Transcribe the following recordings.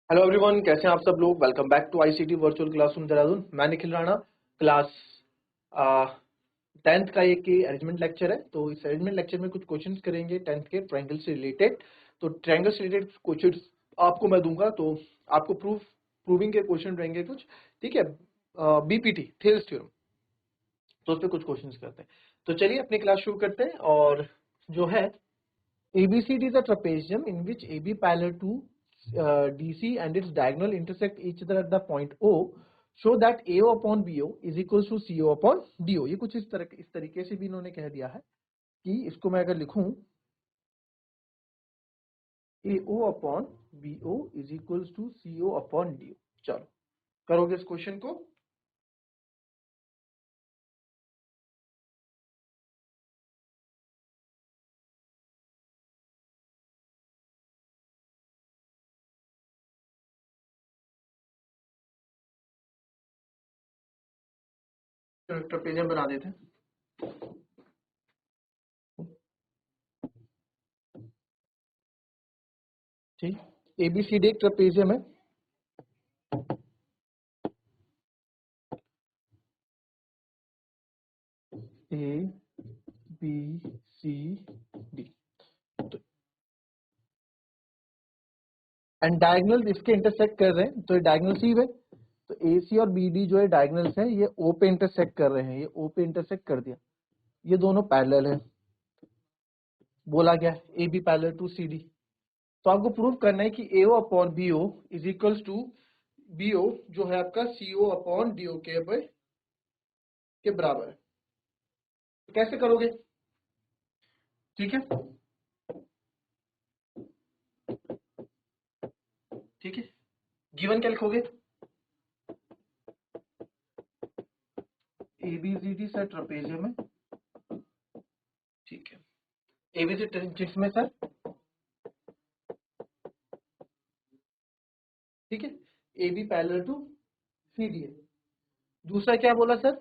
Hello everyone, कैसे हैं आप सब लोग। Welcome back to ICT virtual classroom Dehradun. मैं निखिल राणा। क्लास 10th का एक अरेंजमेंट लेक्चर है। तो इस अरेंजमेंट लेक्चर में कुछ क्वेश्चंस करेंगे 10th के ट्रायंगल से रिलेटेड। तो ट्रायंगल से रिलेटेड क्वेश्चंस आपको मैं दूंगा, तो आपको प्रूविंग के क्वेश्चन रहेंगे कुछ, ठीक है। बीपीटी थेल्स थ्योरम, तो उस पर कुछ क्वेश्चंस करते हैं। तो चलिए अपनी क्लास शुरू करते हैं। और जो है ABCD is a trapezium in which AB parallel to DC and its diagonal intersect each other at the point O. Show that AO upon BO is equals to CO upon DO। ये कुछ इस तरीके से भी इन्होंने कह दिया है कि इसको मैं अगर लिखूं AO upon BO is equals to CO upon DO। चलो करोगे इस क्वेश्चन को। ट्रेपेजियम बना देते हैं। ठीक, ABCD एक ट्रेपेजियम है। ABCD एंड डायगोनल इसके इंटरसेक्ट कर रहे हैं, तो ये डायगोनल सी है। तो AC और BD जो है डायगोनल्स हैं, ये O पे इंटरसेक्ट कर रहे हैं। ये O पे इंटरसेक्ट कर दिया, ये दोनों पैरेलल है। बोला गया AB पैरेलल टू CD। तो आपको प्रूव करना है कि AO upon BO is equals to BO जो है आपका CO अपॉन DO के बराबर है। तो कैसे करोगे? ठीक है, ठीक है। गिवन क्या लिखोगे? ABCD सर ट्रेपेजियम है, ठीक है। ABCD जिसमें सर, ठीक है, AB पैरेलल टू CD है। दूसरा क्या बोला sir?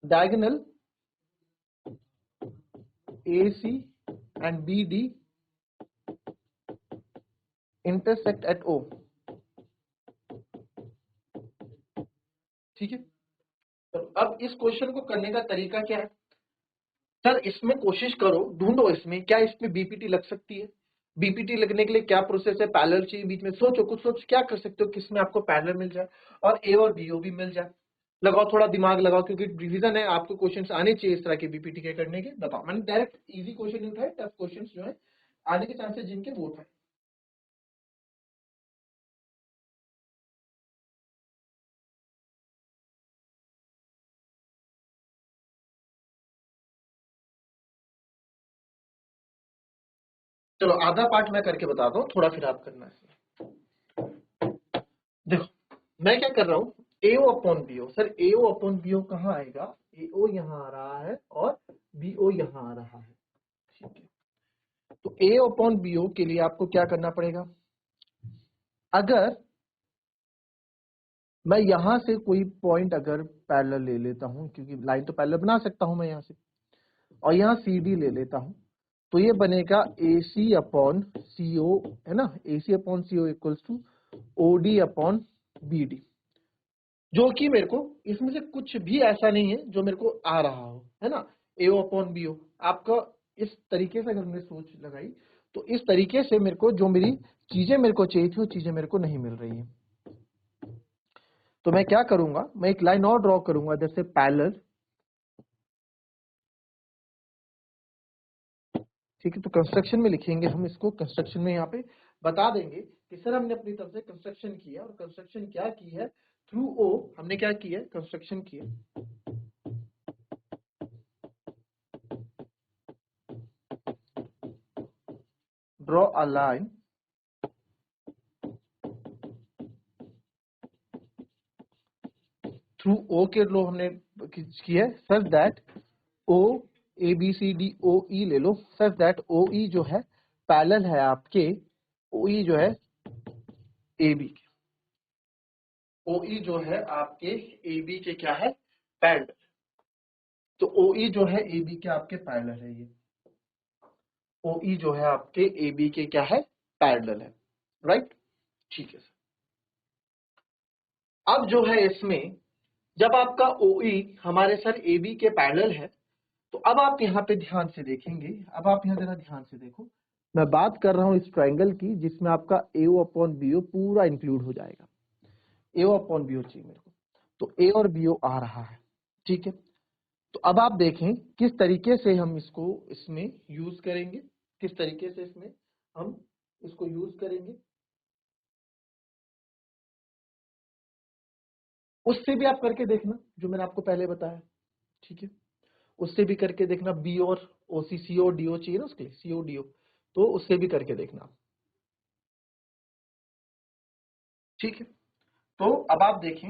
diagonal AC and BD intersect at O। ठीक है। तो अब इस क्वेश्चन को करने का तरीका क्या है सर? इसमें कोशिश करो, ढूंढो इसमें क्या इसमें बीपीटी लग सकती है। बीपीटी लगने के लिए क्या प्रोसेस है? पैरेलल चाहिए बीच में। सोचो, कुछ सोच क्या कर सकते हो किसमें आपको पैरेलल मिल जाए और ए और बीओ भी मिल जाए। लगाओ, थोड़ा दिमाग लगाओ, क्योंकि रिवीजन है, आपको क्वेश्चंस आने चाहिए इस तरह के बीपीटी के करने के। बताओ, मैंने डायरेक्ट इजी क्वेश्चन नहीं उठाए, टफ क्वेश्चंस जो है आने के चांसेस जिनके वो उठाए। चलो आधा पार्ट मैं करके बताता हूँ, थोड़ा फिर आप करना है। देखो मैं क्या कर रहा हूँ, AO upon BO। Sir AO upon BO कहाँ आएगा? AO यहाँ आ रहा है और BO यहाँ आ रहा है, ठीक है। तो AO अपॉन BO के लिए आपको क्या करना पड़ेगा? अगर मैं यहां से कोई पॉइंट अगर पैरेलल ले लेता हूं, क्योंकि लाइन तो पैरेलल बना सकता हूं मैं यहां से, और यहां CD ले लेता हूं, तो ये बनेगा AC अपॉन CO, है ना। AC upon CO equals to OD upon BD, जो कि मेरे को इसमें से कुछ भी ऐसा नहीं है जो मेरे को आ रहा हो, है ना। AO अपॉन BO आपका इस तरीके से अगर हमने सोच लगाई, तो इस तरीके से मेरे को जो मेरी चीजें मेरे को चाहिए थी वो चीजें मेरे को नहीं मिल रही है। तो मैं क्या करूंगा, मैं एक लाइन और ड्रॉ करूंगा जैसे पैरेलल, ठीक है। तो कंस्ट्रक्शन में लिखेंगे हम इसको, कंस्ट्रक्शन में यहाँ पे बता देंगे कि सर हमने अपनी तरफ से कंस्ट्रक्शन किया, और कंस्ट्रक्शन क्या की है, थ्रू O हमने क्या किया है, कंस्ट्रक्शन किया। Draw a line through O के लो हमने किया है, such that O ABCD OE ले लो, सच दैट OE जो है पैरेलल है आपके, OE जो है AB के, OE जो है आपके AB के क्या है, पैरेलल। तो OE जो है AB के आपके पैरेलल है ये। OE जो है आपके AB के क्या है, पैरेलल है, राइट। ठीक है सर। अब जो है इसमें जब आपका OE हमारे सर AB के पैरेलल है, तो अब आप यहाँ पे ध्यान से देखेंगे, अब आप यहाँ जरा ध्यान से देखो, मैं बात कर रहा हूँ इस ट्राइंगल की जिसमें आपका AO अपॉन BO पूरा इंक्लूड हो जाएगा। AO अपॉन BO चाहिए मेरे को, तो A और BO आ रहा है, ठीक है। तो अब आप देखें किस तरीके से हम इसको इसमें यूज करेंगे, किस तरीके से इसमें हम इसको यूज करेंगे, उससे भी आप करके देखना जो मैंने आपको पहले बताया, ठीक है। उससे भी करके देखना, बी और OC CO DO चाहिए ना उसके लिए, CO DO, तो उससे भी करके देखना, ठीक है। तो अब आप देखें,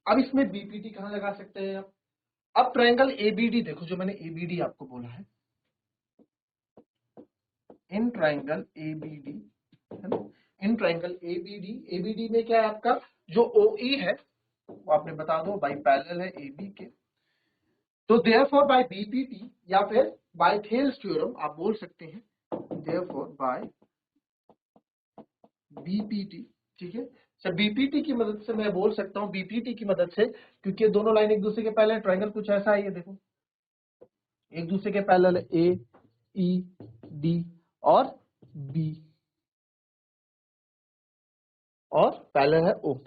अब इसमें BPT कहां लगा सकते हैं आप। अब ट्रायंगल ABD देखो, जो मैंने ABD आपको बोला है, इन ट्रायंगल ABD है ना, इन ट्रायंगल ABD में क्या है आपका जो OE है वो आपने बता दो बाई पैरेलल है AB के, तो देयरफॉर बाय BPT या फिर बाय थेल्स थ्योरम आप बोल सकते हैं, देयरफॉर बाय BPT, ठीक है सर। BPT की मदद से मैं बोल सकता हूं, BPT की मदद से, क्योंकि दोनों लाइन एक दूसरे के पैरेलल, ट्रायंगल कुछ ऐसा है, ये देखो एक दूसरे के पैरेलल है, AED और B और पैरेलल है O,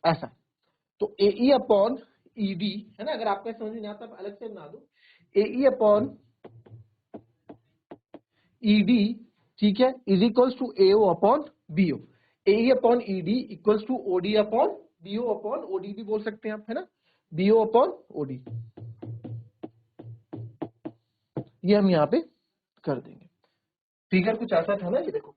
ऐसा। तो AE अपॉन ED है ना, अगर आपको समझ नहीं आता अलग से बना दो, AE अपॉन ED, ठीक है, is equals to AO upon BO। AE upon ED equals to OD upon BO upon OD भी बोल सकते हैं आप, है ना, BO अपॉन OD, ये हम यहाँ पे कर देंगे। फिगर कुछ ऐसा था ना, ये देखो,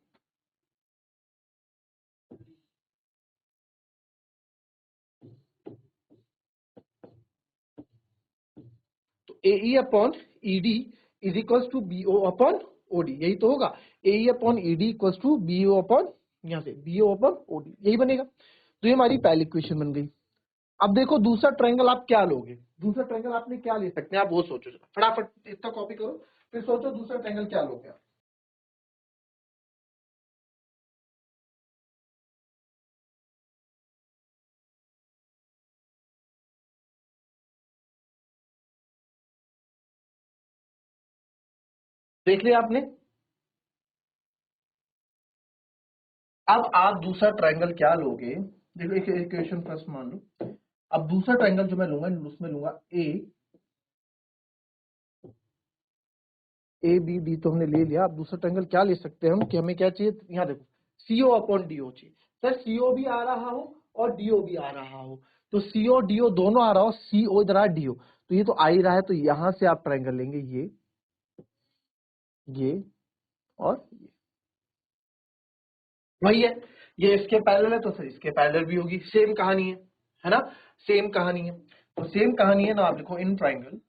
तो AE upon ED is equals to BO upon OD, यही तो होगा। AE upon ED equals to BO upon, यहाँ से BO अपॉन OD, यही बनेगा। तो ये हमारी पहली इक्वेशन बन गई। अब देखो दूसरा ट्रायंगल आप क्या लोगे, दूसरा ट्रायंगल आपने क्या ले सकते हैं, आप वो सोचो, फटाफट इतना कॉपी करो, फिर सोचो दूसरा ट्रायंगल क्या लोगे आप। देख लिया आपने। अब आप दूसरा ट्रायंगल क्या लोगे, देखो एक इक्वेशन फर्स्ट मान लो। अब दूसरा ट्रायंगल जो मैं लूंगा, उसमें लूंगा ABD, तो हमने ले लिया। अब दूसरा ट्रायंगल क्या ले सकते हैं हम, कि हमें क्या चाहिए, यहाँ देखो CO अपॉन DO चाहिए। सर CO भी आ रहा हो और DO भी आ रहा हो, तो CO DO दोनों आ रहा हो, CO इधर आ DO, तो ये तो आ ही रहा है, तो यहां से आप ट्रायंगल लेंगे, ये और ये, वही है, ये इसके पैरेलल है तो सर इसके पैरेलल भी होगी, सेम कहानी है ना, सेम कहानी है। तो सेम कहानी है ना, आप लिखो इन ट्रायंगल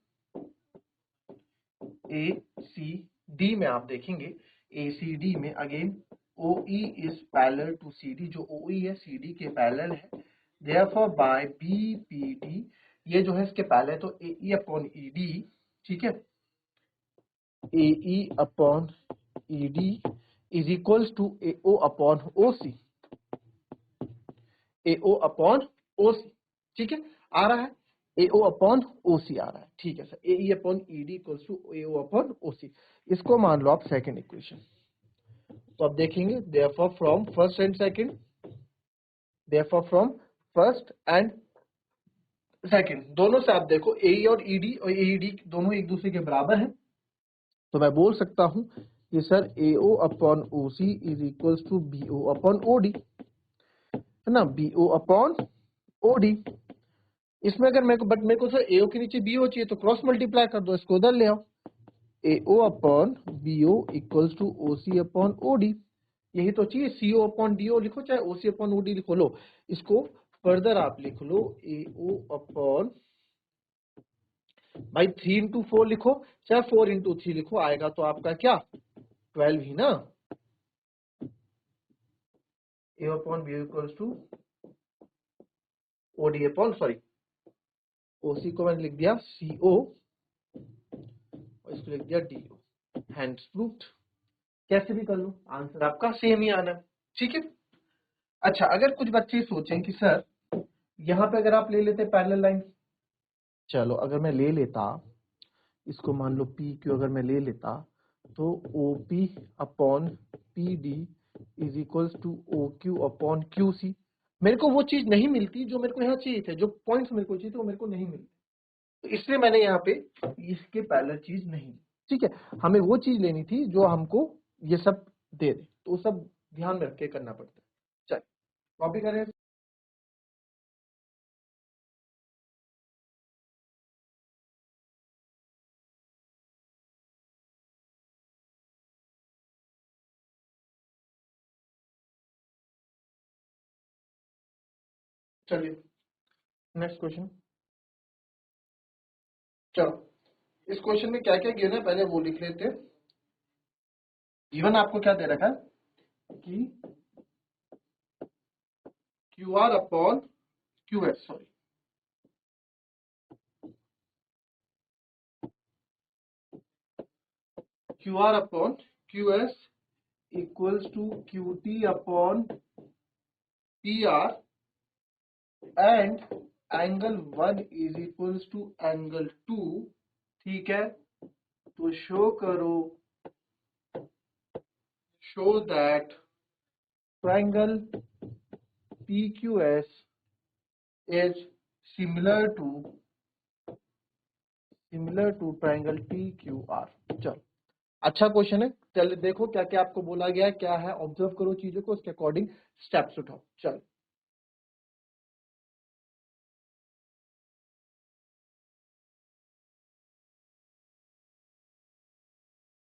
ACD में आप देखेंगे, ACD में again OE is parallel to CD, जो OE है CD के पैरेलल है, देयरफॉर बाय BPT, ये जो है इसके पैरेलल है, तो AE अपॉन ED, ठीक है, AE upon ED is equals to AO upon OC, AO upon OC, ठीक है, आ रहा है AO अपॉन OC आ रहा है, ठीक है sir. AE upon ED equals to AO upon OC, इसको मान लो आप सेकंड इक्वेशन। तो अब देखेंगे, therefore from first and second, therefore from first and second, दोनों से आप देखो AE और ED और AED दोनों एक दूसरे के बराबर हैं, तो मैं बोल सकता हूं कि sir AO upon OC is equals to BO upon OD, है ना, BO अपॉन OD। इसमें अगर मेरे को, बट मेरे को सर AO के नीचे BO चाहिए, तो क्रॉस मल्टीप्लाई कर दो, इसको उधर ले आओ, AO upon BO equals to OC upon OD, यही तो चाहिए। CO अपॉन DO लिखो, चाहे OC अपॉन OD लिखो, लो इसको फर्दर आप लिख लो, AO अपॉन भाई 3 इंटू 4 लिखो, चाहे 4 इंटू 3 लिखो, आएगा तो आपका क्या 12 ही ना। AO upon BO equals to OD upon, sorry OC को मैंने लिख दिया CO और इसको लिख दिया DO, हैंड्स प्रूव्ड। कैसे भी कर लो, आंसर आपका सेम ही आना है। ठीक है। अच्छा, अगर कुछ बच्चे सोचें कि सर यहाँ पे अगर आप ले लेते पैरेलल लाइन, चलो अगर मैं ले लेता इसको, मान लो पी क्यू अगर मैं ले लेता, तो O P upon P D is equals to O Q upon Q C. मेरे को वो चीज नहीं मिलती जो मेरे को यहाँ चाहिए थे, जो पॉइंट्स मेरे को चाहिए थे वो मेरे को नहीं मिलते, तो इसलिए मैंने यहाँ पे इसके पैरेलल चीज नहीं ली। ठीक है, हमें वो चीज लेनी थी जो हमको ये सब दे दे, तो वो सब ध्यान में रख के करना पड़ता है। चल कॉपी करें। चलिए नेक्स्ट क्वेश्चन। चलो इस क्वेश्चन में क्या क्या गिवन है पहले वो लिख लेते हैं। गिवन आपको क्या दे रखा है कि Q R upon Q S, sorry Q R upon Q S equals to Q T upon P R and angle 1 is equals to angle 2। ठीक है, तो show that triangle PQS is similar to triangle TQR। चलो अच्छा question है, चलिए देखो क्या क्या आपको बोला गया है, क्या है, ऑब्जर्व करो चीजों को, उसके अकॉर्डिंग स्टेप्स उठाओ। चलो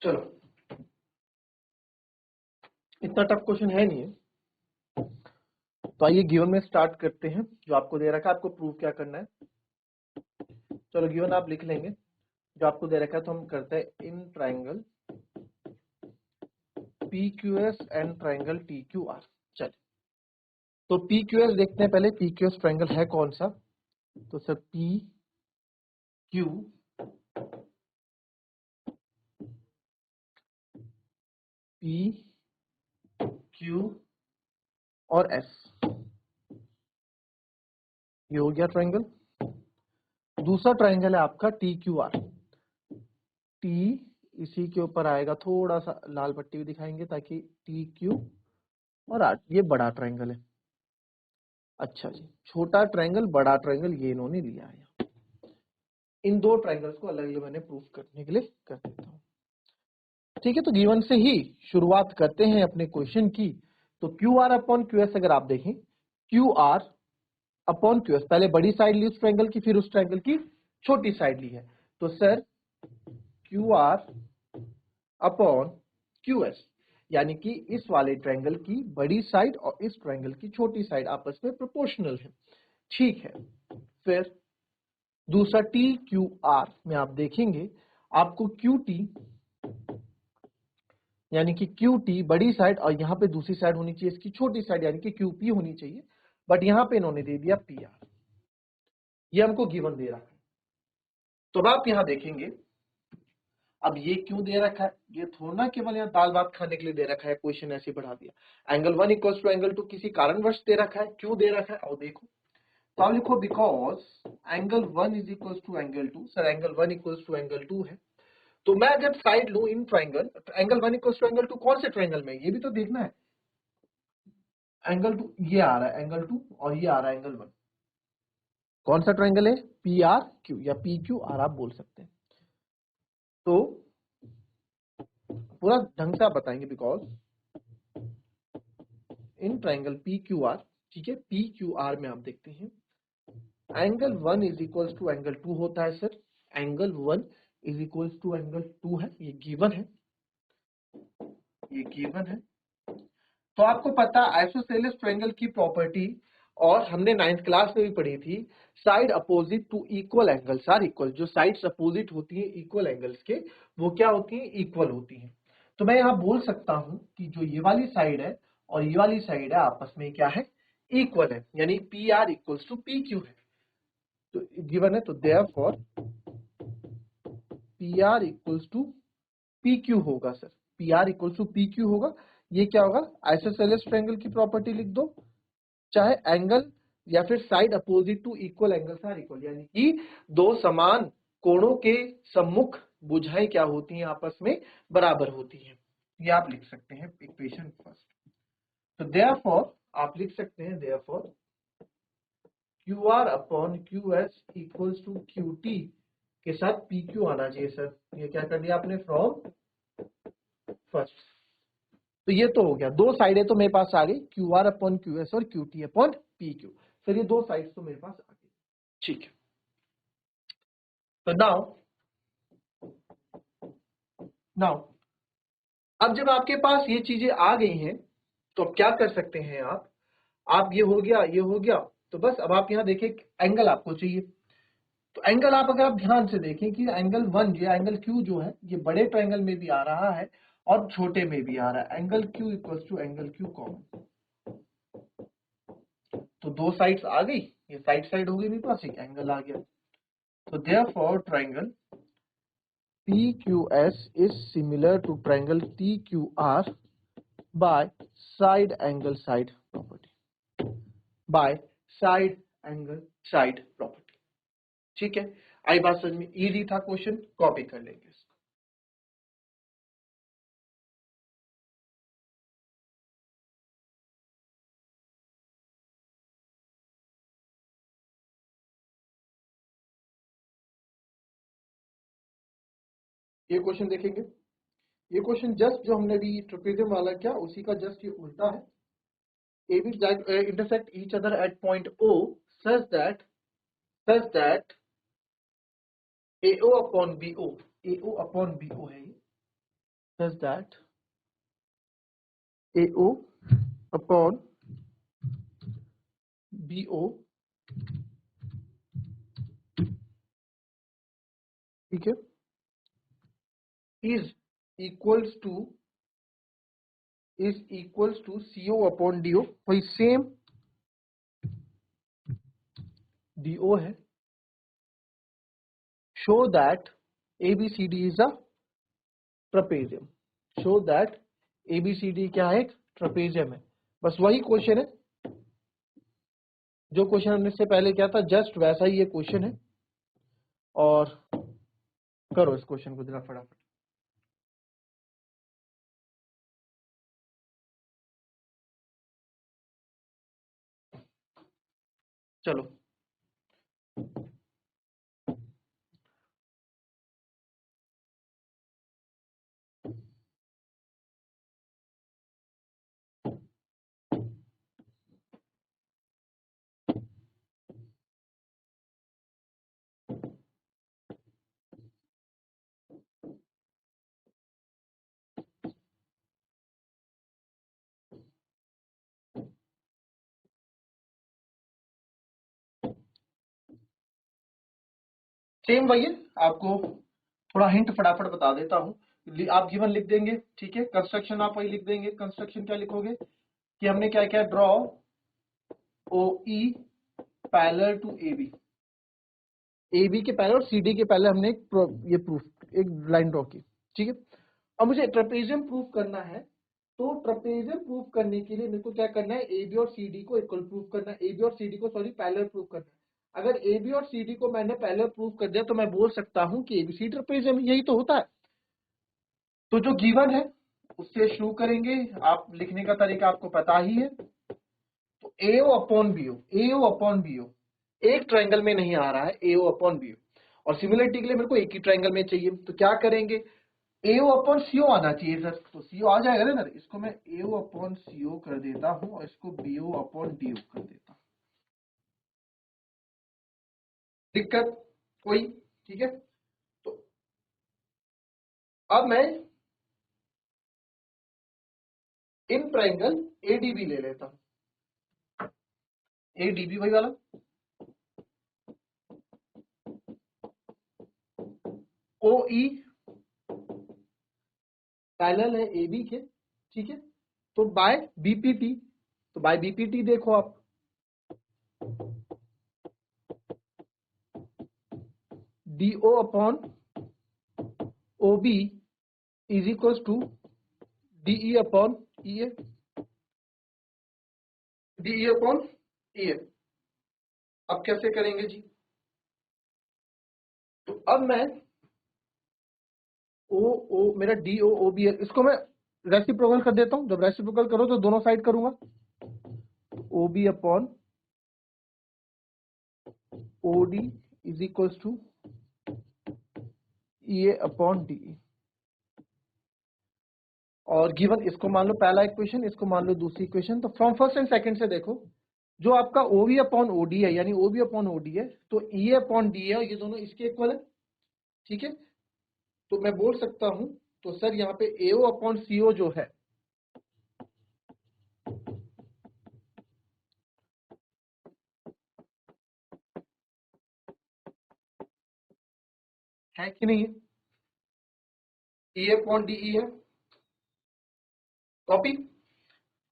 चलो इतना टफ क्वेश्चन है नहीं है, तो आइए गिवन में स्टार्ट करते हैं। जो आपको दे रखा है आपको प्रूव क्या करना है। चलो गिवन आप लिख लेंगे, जो आपको दे रखा है तो हम करते हैं in triangle PQS and triangle TQR। चलिए तो PQS देखते हैं पहले, PQS ट्राइंगल है कौन सा, तो सर PQ और S, ये हो गया ट्राइंगल। दूसरा ट्राइंगल है आपका TQR, T इसी के ऊपर आएगा, थोड़ा सा लाल पट्टी भी दिखाएंगे ताकि TQ और R, ये बड़ा ट्राइंगल है। अच्छा जी, छोटा ट्राइंगल बड़ा ट्राइंगल ये इन्होंने लिया है। इन दो ट्राइंगल्स को अलग अलग मैंने प्रूफ करने के लिए कर देता हूँ। ठीक है, तो गिवन से ही शुरुआत करते हैं अपने क्वेश्चन की। तो Q R upon Q S अगर आप देखें, Q R upon Q S, पहले बड़ी साइड ली उस ट्राइंगल की, फिर उस ट्राइंगल की छोटी साइड ली है, तो sir Q R upon Q S, यानी कि इस वाले ट्रायंगल की बड़ी साइड और इस ट्रायंगल की छोटी साइड आपस में प्रोपोर्शनल है। ठीक है, फिर दूसरा टी क्यू आर में आप देखेंगे, आपको क्यू टी यानी कि क्यू टी बड़ी साइड और यहां पे दूसरी साइड होनी चाहिए इसकी छोटी साइड यानी कि क्यू पी होनी चाहिए, बट यहां पे इन्होंने दे दिया पी आर, ये हमको गिवन दे रखा है। तो अब आप यहां देखेंगे, अब ये क्यों दे रखा है, ये थोड़ा ना केवल यहाँ दाल भात खाने के लिए दे रखा है, क्वेश्चन ऐसे बढ़ा दिया। एंगल 1 इक्वल्स टू एंगल 2 किसी कारणवश दे रखा है, क्यों दे रखा है और देखो, तो आप लिखो because angle 1 is equals to angle 2। Sir angle 1 equals to angle 2 है, तो मैं अगर साइड लूं in triangle, angle 1 equals to angle 2 कौन से ट्राइंगल में, ये भी तो देखना है। एंगल 2 ये आ रहा है एंगल 2 और ये आ रहा है एंगल 1, कौन सा ट्राइंगल है, पी आर क्यू या पी क्यू आर आप बोल सकते हैं। तो पूरा ढंग से आप बताएंगे, because in triangle P Q R, ठीक है, पी क्यू आर में आप देखते हैं angle 1 is equals to angle 2 होता है। Sir angle 1 is equals to angle 2 है, ये गिवन है, ये गिवन है। तो आपको पता आइसोसेलेस ट्रायंगल की प्रॉपर्टी, और हमने 9th क्लास में भी पढ़ी थी, side opposite to equal angles are equal. जो साइड्स अपोजिट होती हैं इक्वल एंगल्स के, वो क्या होती हैं, इक्वल होती हैं। तो मैं यहां बोल सकता हूं कि जो ये वाली साइड है और ये वाली साइड है आपस में क्या है, इक्वल है, यानी P R equals to P Q है, तो गिवन है, तो therefore P R equals to P Q होगा। Sir P R equal to P Q होगा। ये क्या होगा, आइसोसेलेस ट्रायंगल की प्रॉपर्टी लिख दो, चाहे एंगल या फिर side opposite to equal angles are equal, यानी कि दो समान कोणों के सम्मुख भुजाएं क्या होती हैं, आपस में बराबर होती हैं। ये आप लिख सकते हैं इक्वेशन फर्स्ट। तो देयरफॉर आप लिख सकते हैं therefore Q R upon Q S equals to Q T के साथ पी क्यू आना चाहिए सर। ये क्या कर दिया आपने, फ्रॉम फर्स्ट। तो ये तो हो गया, दो साइडें तो मेरे पास आ गई, Q R upon Q S और Q T upon P Q. Sir ये दो साइड्स तो मेरे पास आ गई, ठीक है। तो नाउ नाउ अब जब आपके पास ये चीजें आ गई हैं तो अब क्या कर सकते हैं आप ये हो गया, ये हो गया, तो बस अब आप यहाँ देखिए एंगल आपको चाहिए। तो एंगल आप अगर आप ध्यान से देखें कि एंगल 1 ये एंगल Q जो है ये बड़े ट्रायंगल में भी आ रहा है और छोटे में भी आ रहा है। Angle Q equals to angle Q common, तो दो साइड्स आ गई, ये साइड साइड हो गई, मेरे पास एक एंगल आ गया। तो therefore triangle PQS is similar to triangle TQR by side angle side property, by side angle side property, ठीक है। आई बात समझ में, इजी था क्वेश्चन, कॉपी कर लेंगे इसको। ये क्वेश्चन देखेंगे, ये क्वेश्चन जस्ट जो हमने भी ट्रेपेजियम वाला किया उसी का जस्ट ये उल्टा है। A B intersect each other at point O such that AO upon BO, AO upon BO है ये, such that AO upon BO, ठीक है, is equals to CO upon DO। वही सेम DO है। show that ABCD is a trapezium, show that ABCD क्या है, trapezium है। बस वही क्वेश्चन है जो क्वेश्चन हमने इससे पहले किया था, जस्ट वैसा ही ये क्वेश्चन है। और करो इस क्वेश्चन को जरा फटाफट। चलो सेम वही है, आपको थोड़ा हिंट फटाफट बता देता हूँ। आप गिवन लिख देंगे, ठीक है, कंस्ट्रक्शन आप वही लिख देंगे। कंस्ट्रक्शन क्या लिखोगे कि हमने क्या क्या, draw OE parallel to AB, AB के पहले और CD के पहले हमने ये प्रूफ एक लाइन ड्रॉ की, ठीक है। अब मुझे ट्रेपेजियम प्रूफ करना है, तो ट्रेपेजियम प्रूफ करने के लिए मेरे को क्या करना है, AB और CD को इक्वल प्रूफ करना है, AB और CD को सॉरी पैरेलल प्रूफ करना है। अगर AB और CD को मैंने पैरेलल प्रूफ कर दिया तो मैं बोल सकता हूं कि ABC ट्रेपेजियम, यही तो होता है। तो जो गिवन है उससे शुरू करेंगे, आप लिखने का तरीका आपको पता ही है। तो AO upon BO, AO upon BO एक ट्रायंगल में नहीं आ रहा है, AO अपॉन BO, और सिमिलरिटी के लिए मेरे को एक ही ट्रायंगल में चाहिए। तो क्या करेंगे, AO अपॉन CO आना चाहिए सर, तो CO आ जाएगा ना सर। इसको मैं AO अपॉन CO कर देता हूं और इसको BO अपॉन DO कर देता हूं। दिक्कत कोई, ठीक है। तो अब मैं इन ट्रायंगल ADB ले लेता हूं, ADB वही वाला, OE पैरेलल है AB के, ठीक है। तो बाय BPT, तो बाय BPT देखो आप, DO upon OB is equal to DE upon EA, DE upon EA। अब कैसे करेंगे जी? तो अब मैं मेरा DOOB है, इसको मैं रेसिप्रोकल कर देता हूं। जब रेसिप्रोकल करो तो दोनों साइड करूंगा, OB upon OD is equals to EA upon DE। और गिवन इसको मान लो पहला इक्वेशन, इसको मान लो दूसरी इक्वेशन। तो फ्रॉम फर्स्ट एंड सेकंड से देखो, जो आपका OB अपॉन OD है यानी OB अपॉन OD है, तो EA अपॉन DE है, ये दोनों इसके इक्वल है। ठीक है, तो मैं बोल सकता हूं, तो सर यहाँ पे AO अपॉन CO जो है कि नहीं है, EA अपॉन DE है। कॉपी।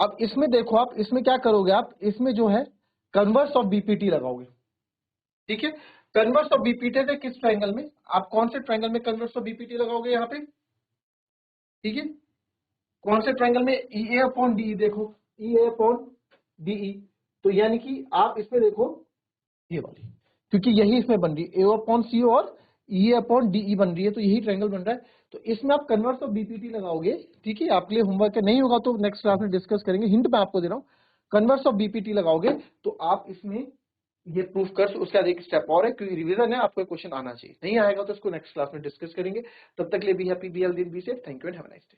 अब इसमें देखो, आप इसमें क्या करोगे, आप इसमें जो है कन्वर्स ऑफ बीपीटी लगाओगे। ठीक है, कन्वर्स ऑफ बीपीटी से किस ट्रायंगल में, आप कौन से ट्रायंगल में कन्वर्स ऑफ बीपीटी लगाओगे यहाँ पे? ठीक है, कौन से ट्रायंगल में? EA upon DE। देखो EA अपॉन DE, तो यानी कि आप इसमें देखो ये वाली, क्योंकि यही इसमें बन रही है, AO अपॉन CO और EA अपॉन DE बन रही है, तो यही ट्रायंगल बन रहा है। तो इसमें आप कन्वर्स ऑफ बीपीटी लगाओगे। ठीक है, आपके लिए होमवर्क नहीं होगा तो नेक्स्ट क्लास में डिस्कस करेंगे, हिंट मैं आपको दे रहा हूँ। कन्वर्स ऑफ बीपीटी लगाओगे तो आप इसमें ये प्रूफ कर, उसका एक स्टेप और है, क्योंकि रिवीजन है, आपको क्वेश्चन आना चाहिए। नहीं आएगा तो इसको नेक्स्ट क्लास में डिस्कस करेंगे। तब तक के लिए be happy, be healthy, be safe. Thank you and have a nice day.